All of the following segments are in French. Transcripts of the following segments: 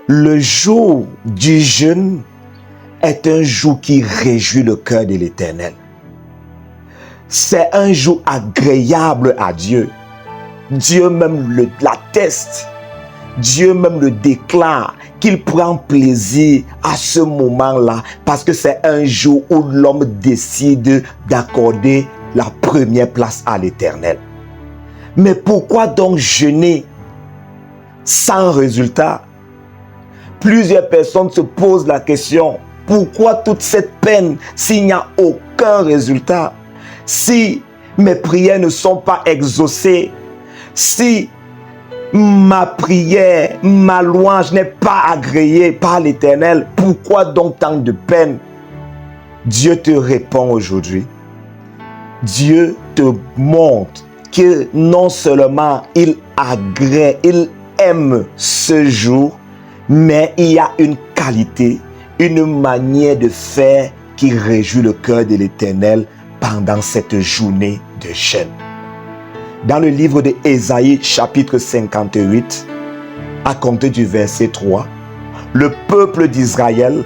Le jour du jeûne est un jour qui réjouit le cœur de l'Éternel. C'est un jour agréable à Dieu. Dieu même l'atteste. Dieu même le déclare qu'il prend plaisir à ce moment-là parce que c'est un jour où l'homme décide d'accorder la première place à l'Éternel. Mais pourquoi donc jeûner sans résultat? Plusieurs personnes se posent la question, pourquoi toute cette peine s'il n'y a aucun résultat? Si mes prières ne sont pas exaucées, si ma prière, ma louange n'est pas agréée par l'Éternel, pourquoi donc tant de peine? Dieu te répond aujourd'hui. Dieu te montre que non seulement il agrée, il aime ce jour, mais il y a une qualité, une manière de faire qui réjouit le cœur de l'Éternel pendant cette journée de jeûne. Dans le livre de Ésaïe, chapitre 58, à compter du verset 3, le peuple d'Israël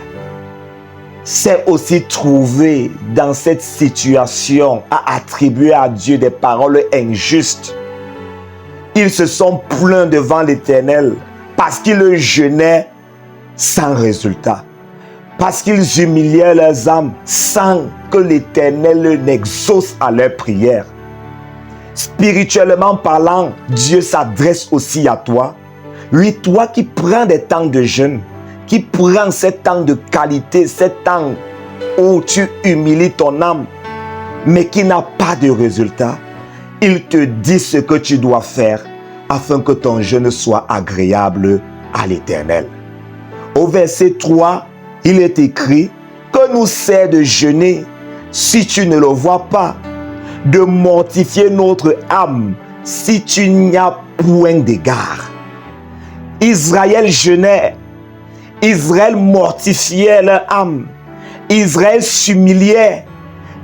s'est aussi trouvé dans cette situation à attribuer à Dieu des paroles injustes. Ils se sont plaints devant l'Éternel parce qu'ils jeûnaient sans résultat, parce qu'ils humiliaient leurs âmes sans que l'Éternel n'exauce à leurs prières. Spirituellement parlant, Dieu s'adresse aussi à toi. Oui, toi qui prends des temps de jeûne, qui prends ces temps de qualité, ces temps où tu humilies ton âme, mais qui n'a pas de résultat, il te dit ce que tu dois faire afin que ton jeûne soit agréable à l'Éternel. Au verset 3, il est écrit, que nous sert de jeûner si tu ne le vois pas, de mortifier notre âme si tu n'y as point d'égard. Israël jeûnait, Israël mortifiait leur âme, Israël s'humiliait,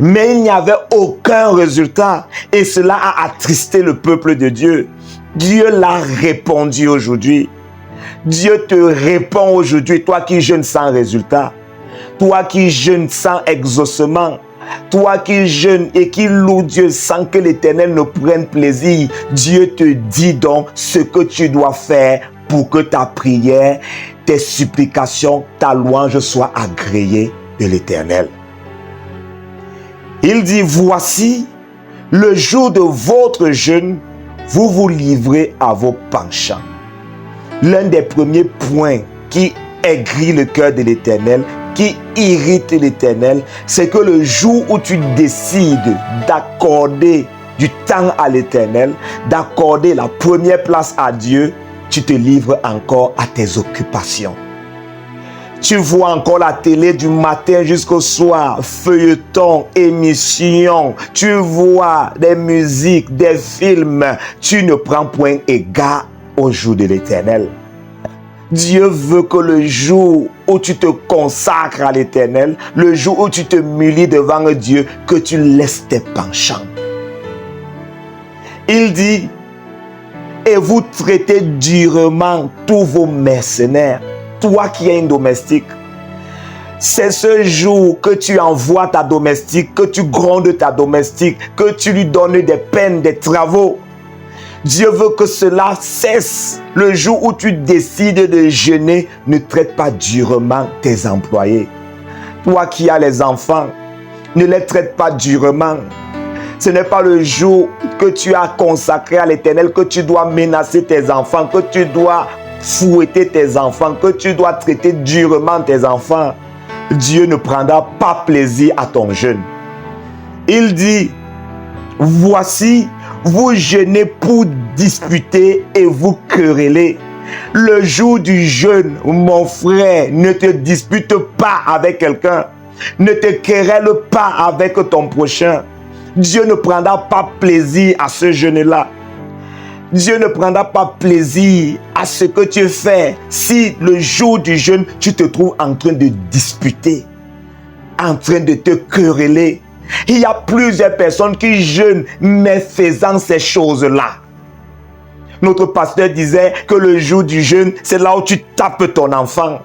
mais il n'y avait aucun résultat et cela a attristé le peuple de Dieu. Dieu l'a répondu aujourd'hui. Dieu te répond aujourd'hui, toi qui jeûnes sans résultat, toi qui jeûnes sans exaucement, toi qui jeûnes et qui loue Dieu sans que l'Éternel ne prenne plaisir. Dieu te dit donc ce que tu dois faire pour que ta prière, tes supplications, ta louange soient agréées de l'Éternel. Il dit, voici, le jour de votre jeûne, vous vous livrez à vos penchants. L'un des premiers points qui aigrit le cœur de l'Éternel, qui irrite l'Éternel, c'est que le jour où tu décides d'accorder du temps à l'Éternel, d'accorder la première place à Dieu, tu te livres encore à tes occupations. Tu vois encore la télé du matin jusqu'au soir, feuilleton, émission, tu vois des musiques, des films, tu ne prends point égard au jour de l'Éternel. Dieu veut que le jour où tu te consacres à l'Éternel, le jour où tu te mulis devant Dieu, que tu laisses tes penchants. Il dit, et vous traitez durement tous vos mercenaires. Toi qui es une domestique, c'est ce jour que tu envoies ta domestique, que tu grondes ta domestique, que tu lui donnes des peines, des travaux. Dieu veut que cela cesse. Le jour où tu décides de jeûner, ne traite pas durement tes employés. Toi qui as les enfants, ne les traite pas durement. Ce n'est pas le jour que tu as consacré à l'Éternel que tu dois menacer tes enfants, que tu dois fouetter tes enfants, que tu dois traiter durement tes enfants. Dieu ne prendra pas plaisir à ton jeûne. Il dit, voici, vous jeûnez pour disputer et vous quereller. Le jour du jeûne, mon frère, ne te dispute pas avec quelqu'un. Ne te querelle pas avec ton prochain. Dieu ne prendra pas plaisir à ce jeûne-là. Dieu ne prendra pas plaisir à ce que tu fais si le jour du jeûne, tu te trouves en train de disputer, en train de te quereller. Il y a plusieurs personnes qui jeûnent, mais faisant ces choses-là. Notre pasteur disait que le jour du jeûne, c'est là où tu tapes ton enfant.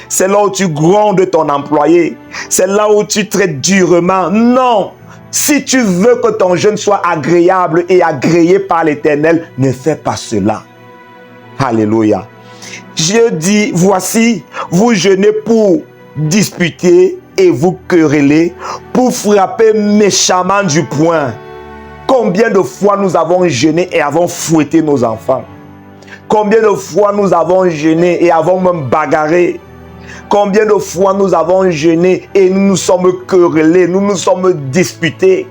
C'est là où tu grondes ton employé. C'est là où tu traites durement. Non! Si tu veux que ton jeûne soit agréable et agréé par l'Éternel, ne fais pas cela. Alléluia. Dieu dit, voici, vous jeûnez pour disputer et vous quereller, pour frapper méchamment du poing. Combien de fois nous avons jeûné et avons fouetté nos enfants? Combien de fois nous avons jeûné et avons même bagarré? Combien de fois nous avons jeûné et nous nous sommes querellés, nous nous sommes disputés?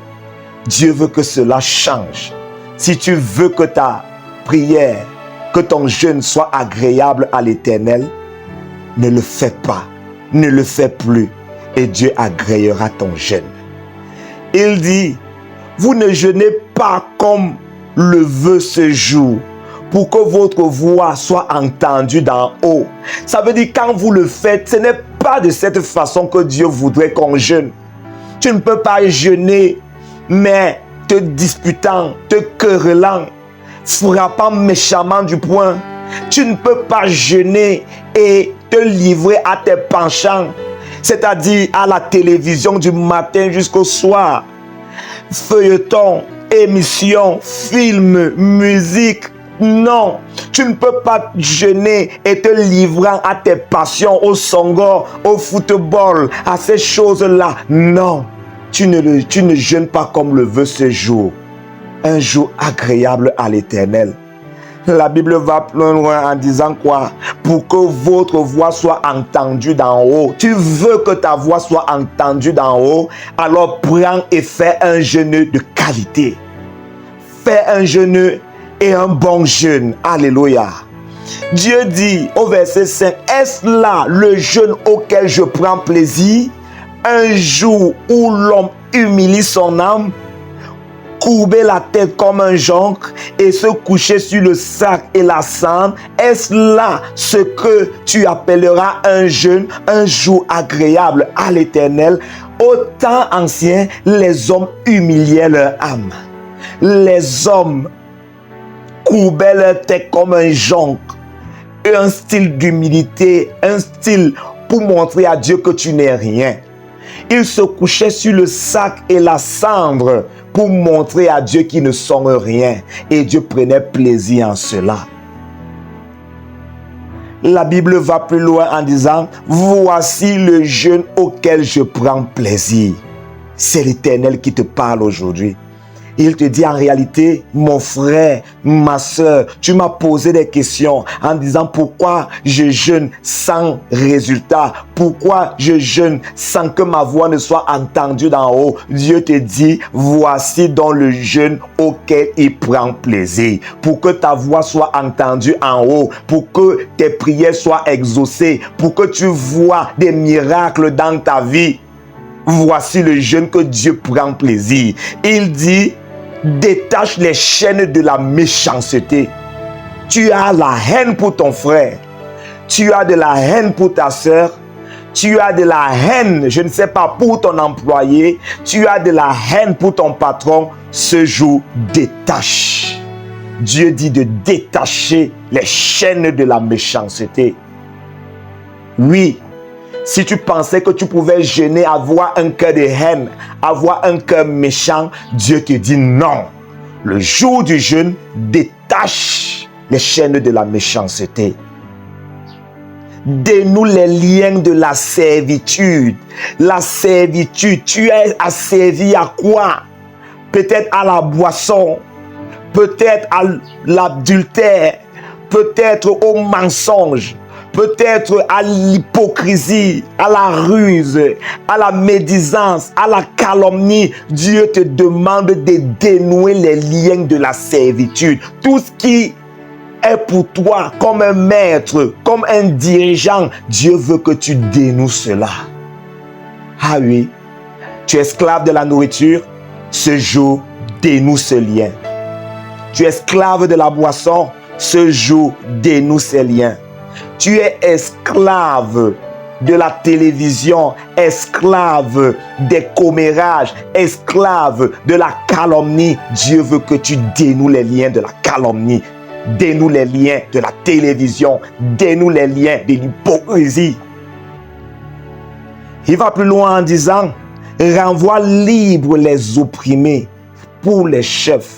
Dieu veut que cela change. Si tu veux que ta prière, que ton jeûne soit agréable à l'Éternel, ne le fais pas, ne le fais plus, et Dieu agréera ton jeûne. Il dit, vous ne jeûnez pas comme le veut ce jour, pour que votre voix soit entendue d'en haut. Ça veut dire quand vous le faites, ce n'est pas de cette façon que Dieu voudrait qu'on jeûne. Tu ne peux pas jeûner, mais te disputant, te querellant, frappant méchamment du poing. Tu ne peux pas jeûner et te livrer à tes penchants, c'est-à-dire à la télévision du matin jusqu'au soir. Feuilleton, émission, film, musique. Non, tu ne peux pas jeûner et te livrant à tes passions, au songo, au football, à ces choses-là. Non, tu ne jeûnes pas comme le veut ce jour. Un jour agréable à l'Éternel. La Bible va plus loin en disant quoi? Pour que votre voix soit entendue d'en haut. Tu veux que ta voix soit entendue d'en haut, alors prends et fais un jeûne de qualité. Fais un jeûne et un bon jeûne. Alléluia. Dieu dit au verset 5, est-ce là le jeûne auquel je prends plaisir? Un jour où l'homme humilie son âme, courber la tête comme un jonc et se coucher sur le sac et la cendre, est-ce là ce que tu appelleras un jeûne, un jour agréable à l'Éternel? Au temps ancien, les hommes humiliaient leur âme. Les hommes courbaient leur tête comme un jonc. Un style d'humilité, un style pour montrer à Dieu que tu n'es rien. Ils se couchaient sur le sac et la cendre pour montrer à Dieu qu'ils ne sont rien. Et Dieu prenait plaisir en cela. La Bible va plus loin en disant, voici le jeûne auquel je prends plaisir. C'est l'Éternel qui te parle aujourd'hui. Il te dit en réalité, mon frère, ma soeur, tu m'as posé des questions en disant pourquoi je jeûne sans résultat, pourquoi je jeûne sans que ma voix ne soit entendue d'en haut. Dieu te dit, voici donc le jeûne auquel il prend plaisir. Pour que ta voix soit entendue en haut, pour que tes prières soient exaucées, pour que tu vois des miracles dans ta vie. Voici le jeûne que Dieu prend plaisir. Il dit, détache les chaînes de la méchanceté. Tu as la haine pour ton frère. Tu as de la haine pour ta soeur. Tu as de la haine, je ne sais pas, pour ton employé. Tu as de la haine pour ton patron. Ce jour, détache. Dieu dit de détacher les chaînes de la méchanceté. Oui. Si tu pensais que tu pouvais jeûner, avoir un cœur de haine, avoir un cœur méchant, Dieu te dit non. Le jour du jeûne, détache les chaînes de la méchanceté. Dénoue les liens de la servitude. La servitude, tu es asservi à quoi? Peut-être à la boisson, peut-être à l'adultère, peut-être au mensonge. Peut-être à l'hypocrisie, à la ruse, à la médisance, à la calomnie. Dieu te demande de dénouer les liens de la servitude. Tout ce qui est pour toi comme un maître, comme un dirigeant, Dieu veut que tu dénoues cela. Ah oui, tu es esclave de la nourriture, ce jour, dénoue ce lien. Tu es esclave de la boisson, ce jour, dénoue ces liens. Tu es esclave de la télévision, esclave des commérages, esclave de la calomnie. Dieu veut que tu dénoues les liens de la calomnie. Dénoue les liens de la télévision. Dénoue les liens de l'hypocrisie. Il va plus loin en disant, renvoie libre les opprimés pour les chefs,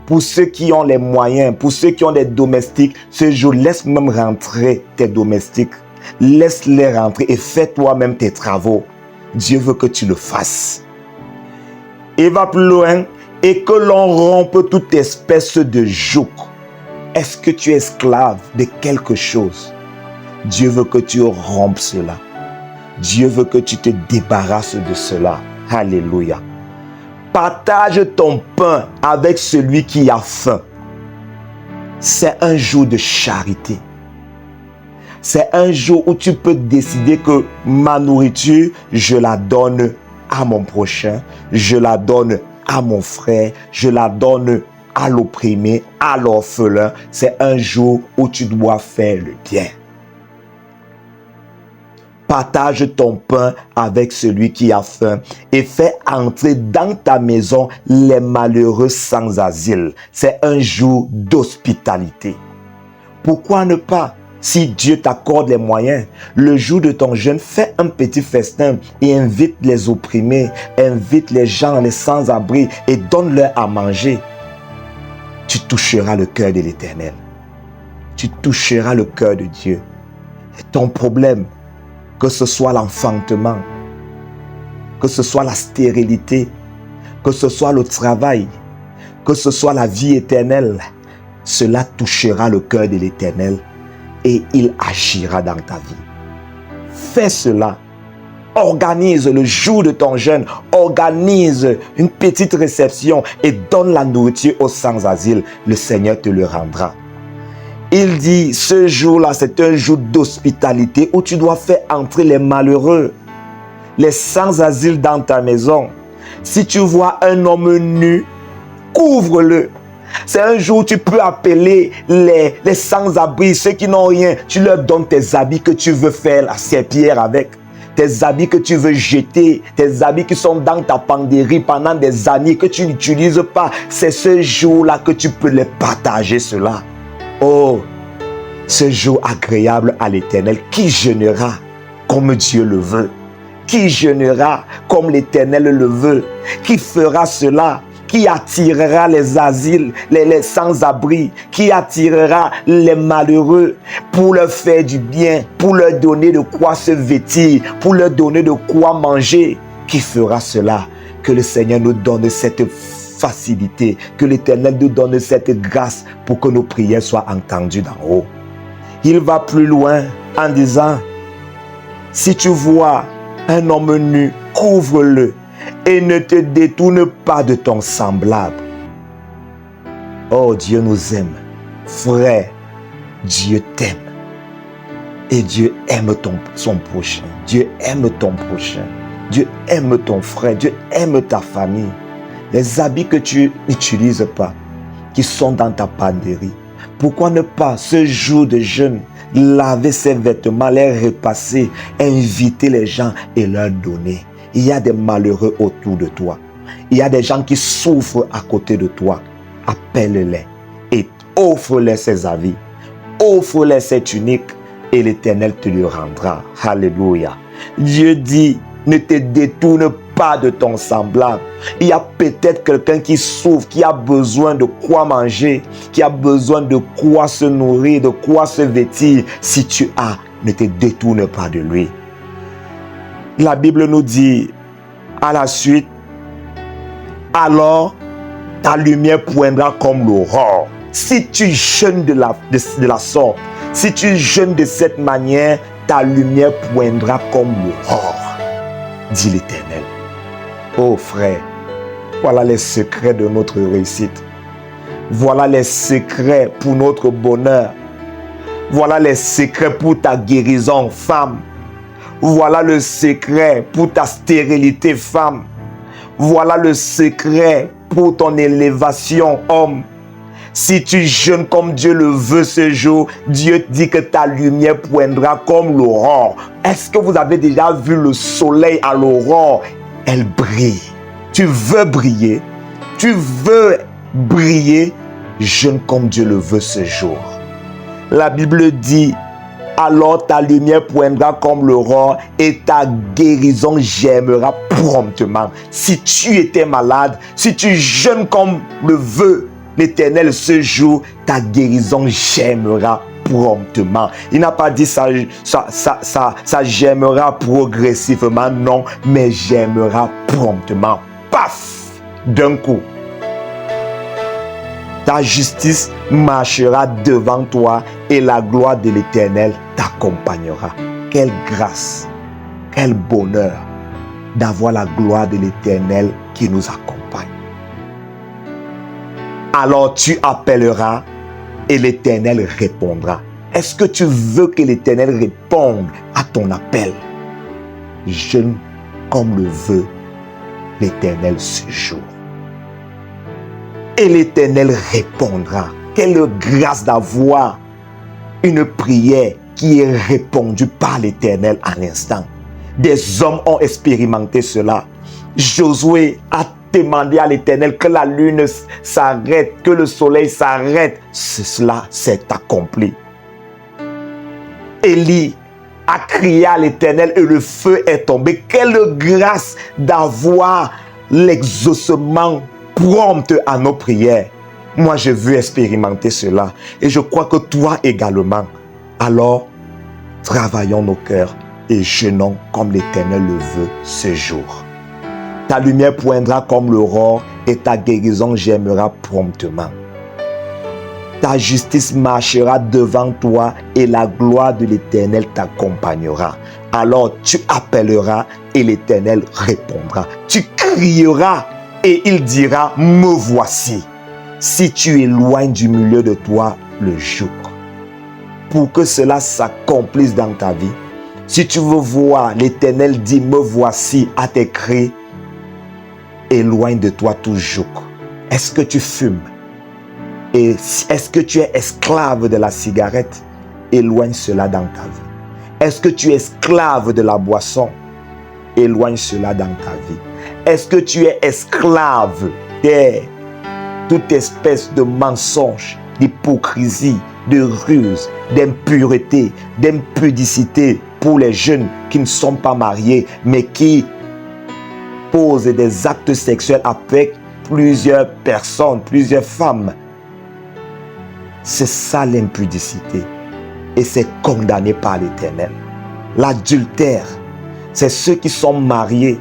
pour ceux qui ont les moyens, pour ceux qui ont des domestiques. Ce jour, laisse même rentrer tes domestiques. Laisse-les rentrer et fais toi-même tes travaux. Dieu veut que tu le fasses. Il va plus loin. Et que l'on rompe toute espèce de joug. Est-ce que tu es esclave de quelque chose? Dieu veut que tu rompes cela. Dieu veut que tu te débarrasses de cela. Alléluia. Partage ton pain avec celui qui a faim. C'est un jour de charité. C'est un jour où tu peux décider que ma nourriture, je la donne à mon prochain. Je la donne à mon frère. Je la donne à l'opprimé, à l'orphelin. C'est un jour où tu dois faire le bien. Partage ton pain avec celui qui a faim et fais entrer dans ta maison les malheureux sans asile. C'est un jour d'hospitalité. Pourquoi ne pas? Si Dieu t'accorde les moyens, le jour de ton jeûne, fais un petit festin et invite les opprimés, invite les gens, les sans-abri et donne-leur à manger. Tu toucheras le cœur de l'Éternel. Tu toucheras le cœur de Dieu. Et ton problème, que ce soit l'enfantement, que ce soit la stérilité, que ce soit le travail, que ce soit la vie éternelle, cela touchera le cœur de l'Éternel et il agira dans ta vie. Fais cela. Organise le jour de ton jeûne, organise une petite réception et donne la nourriture aux sans-asile. Le Seigneur te le rendra. Il dit, ce jour-là, c'est un jour d'hospitalité où tu dois faire entrer les malheureux, les sans-asile dans ta maison. Si tu vois un homme nu, couvre-le. C'est un jour où tu peux appeler les sans-abri, ceux qui n'ont rien. Tu leur donnes tes habits que tu veux faire la serpillière avec. Tes habits que tu veux jeter, tes habits qui sont dans ta penderie pendant des années que tu n'utilises pas. C'est ce jour-là que tu peux les partager cela. Oh, ce jour agréable à l'Éternel qui jeûnera comme Dieu le veut. Qui jeûnera comme l'Éternel le veut. Qui fera cela? Qui attirera les asiles, les sans-abri, qui attirera les malheureux pour leur faire du bien, pour leur donner de quoi se vêtir, pour leur donner de quoi manger. Qui fera cela? Que le Seigneur nous donne cette facilité, que l'Éternel nous donne cette grâce pour que nos prières soient entendues d'en haut. Il va plus loin en disant, si tu vois un homme nu, couvre-le. Et ne te détourne pas de ton semblable. Oh, Dieu nous aime. Frère, Dieu t'aime. Et Dieu aime son prochain. Dieu aime ton prochain. Dieu aime ton frère. Dieu aime ta famille. Les habits que tu n'utilises pas, qui sont dans ta penderie. Pourquoi ne pas, ce jour de jeûne, laver ses vêtements, les repasser, inviter les gens et leur donner? Il y a des malheureux autour de toi. Il y a des gens qui souffrent à côté de toi. Appelle-les et offre-les ses avis. Offre-les ses tuniques et l'Éternel te le rendra. Alléluia. Dieu dit, ne te détourne pas de ton semblable. Il y a peut-être quelqu'un qui souffre, qui a besoin de quoi manger, qui a besoin de quoi se nourrir, de quoi se vêtir. Si tu as, ne te détourne pas de lui. La Bible nous dit à la suite, alors ta lumière poindra comme l'aurore. Si tu jeûnes de la sorte, si tu jeûnes de cette manière, ta lumière poindra comme l'aurore, dit l'Éternel. Oh frère, voilà les secrets de notre réussite. Voilà les secrets pour notre bonheur. Voilà les secrets pour ta guérison, femme. Voilà le secret pour ta stérilité, femme. Voilà le secret pour ton élévation, homme. Si tu jeûnes comme Dieu le veut ce jour, Dieu dit que ta lumière poindra comme l'aurore. Est-ce que vous avez déjà vu le soleil à l'aurore? Elle brille. Tu veux briller? Tu veux briller? jeûne comme Dieu le veut ce jour. La Bible dit, alors ta lumière poindra comme l'aurore et ta guérison germera promptement. Si tu étais malade, si tu jeûnes comme le veut l'Éternel ce jour, ta guérison germera promptement. Il n'a pas dit ça germera progressivement, non, mais germera promptement. Paf! D'un coup. Ta justice marchera devant toi et la gloire de l'Éternel t'accompagnera. Quelle grâce, quel bonheur d'avoir la gloire de l'Éternel qui nous accompagne. Alors tu appelleras et l'Éternel répondra. Est-ce que tu veux que l'Éternel réponde à ton appel? Jeûne comme le veut l'Éternel ce jour. Et l'Éternel répondra. Quelle grâce d'avoir une prière qui est répondue par l'Éternel à l'instant. Des hommes ont expérimenté cela. Josué a demandé à l'Éternel que la lune s'arrête, que le soleil s'arrête. Cela s'est accompli. Élie a crié à l'Éternel et le feu est tombé. Quelle grâce d'avoir l'exaucement prompt à nos prières. Moi, je veux expérimenter cela. Et je crois que toi également. Alors, travaillons nos cœurs et jeûnons comme l'Éternel le veut ce jour. Ta lumière poindra comme l'aurore et ta guérison germera promptement. Ta justice marchera devant toi et la gloire de l'Éternel t'accompagnera. Alors tu appelleras et l'Éternel répondra. Tu crieras et il dira, me voici. Si tu éloignes du milieu de toi le jour, pour que cela s'accomplisse dans ta vie, si tu veux voir l'Éternel dit, me voici à tes cris, éloigne de toi tout joug. Est-ce que tu fumes? Et est-ce que tu es esclave de la cigarette? Éloigne cela dans ta vie. Est-ce que tu es esclave de la boisson? Éloigne cela dans ta vie. Est-ce que tu es esclave de toute espèce de mensonge, d'hypocrisie, de ruse, d'impureté, d'impudicité pour les jeunes qui ne sont pas mariés, mais qui posent des actes sexuels avec plusieurs personnes, plusieurs femmes? C'est ça l'impudicité. Et c'est condamné par l'Éternel. L'adultère, c'est ceux qui sont mariés,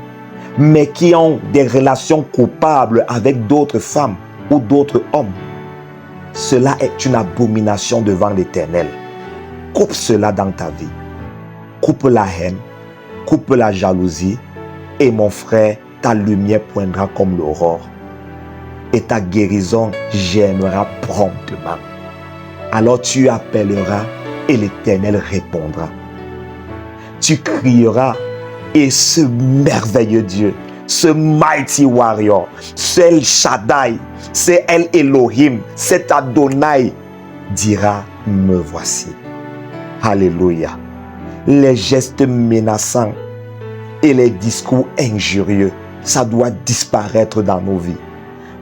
mais qui ont des relations coupables avec d'autres femmes ou d'autres hommes. Cela est une abomination devant l'Éternel. Coupe cela dans ta vie. Coupe la haine, coupe la jalousie, et mon frère, ta lumière poindra comme l'aurore, et ta guérison germera promptement. Alors tu appelleras et l'Éternel répondra. Tu crieras et ce merveilleux Dieu, ce mighty warrior, c'est El Shaddai, c'est El Elohim, c'est Adonai, dira, me voici. Alléluia. Les gestes menaçants et les discours injurieux, ça doit disparaître dans nos vies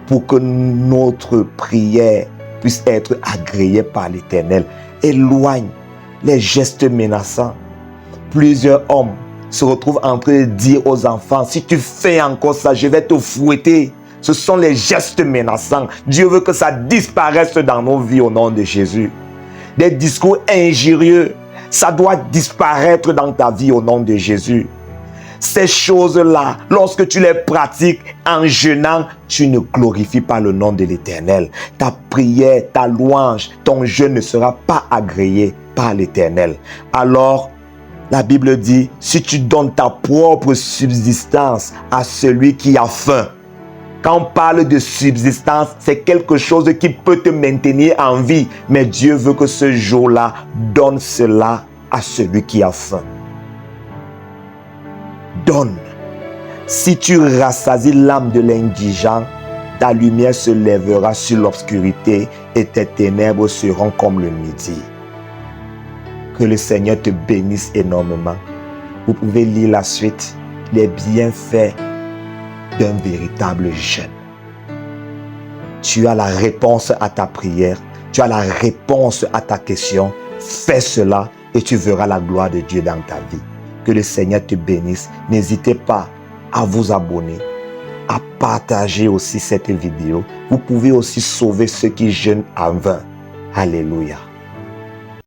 pour que notre prière puisse être agréée par l'Éternel. Éloigne les gestes menaçants. Plusieurs hommes se retrouvent en train de dire aux enfants, si tu fais encore ça, je vais te fouetter. Ce sont les gestes menaçants. Dieu veut que ça disparaisse dans nos vies au nom de Jésus. Des discours injurieux, ça doit disparaître dans ta vie au nom de Jésus. Ces choses-là, lorsque tu les pratiques en jeûnant, tu ne glorifies pas le nom de l'Éternel. Ta prière, ta louange, ton jeûne ne sera pas agréé par l'Éternel. Alors, la Bible dit, si tu donnes ta propre subsistance à celui qui a faim, quand on parle de subsistance, c'est quelque chose qui peut te maintenir en vie. Mais Dieu veut que ce jour-là, donne cela à celui qui a faim. Donne. Si tu rassasies l'âme de l'indigent, ta lumière se lèvera sur l'obscurité et tes ténèbres seront comme le midi. Que le Seigneur te bénisse énormément. Vous pouvez lire la suite, les bienfaits d'un véritable jeûne. Tu as la réponse à ta prière. Tu as la réponse à ta question. Fais cela et tu verras la gloire de Dieu dans ta vie. Que le Seigneur te bénisse. N'hésitez pas à vous abonner, à partager aussi cette vidéo. Vous pouvez aussi sauver ceux qui jeûnent en vain. Alléluia.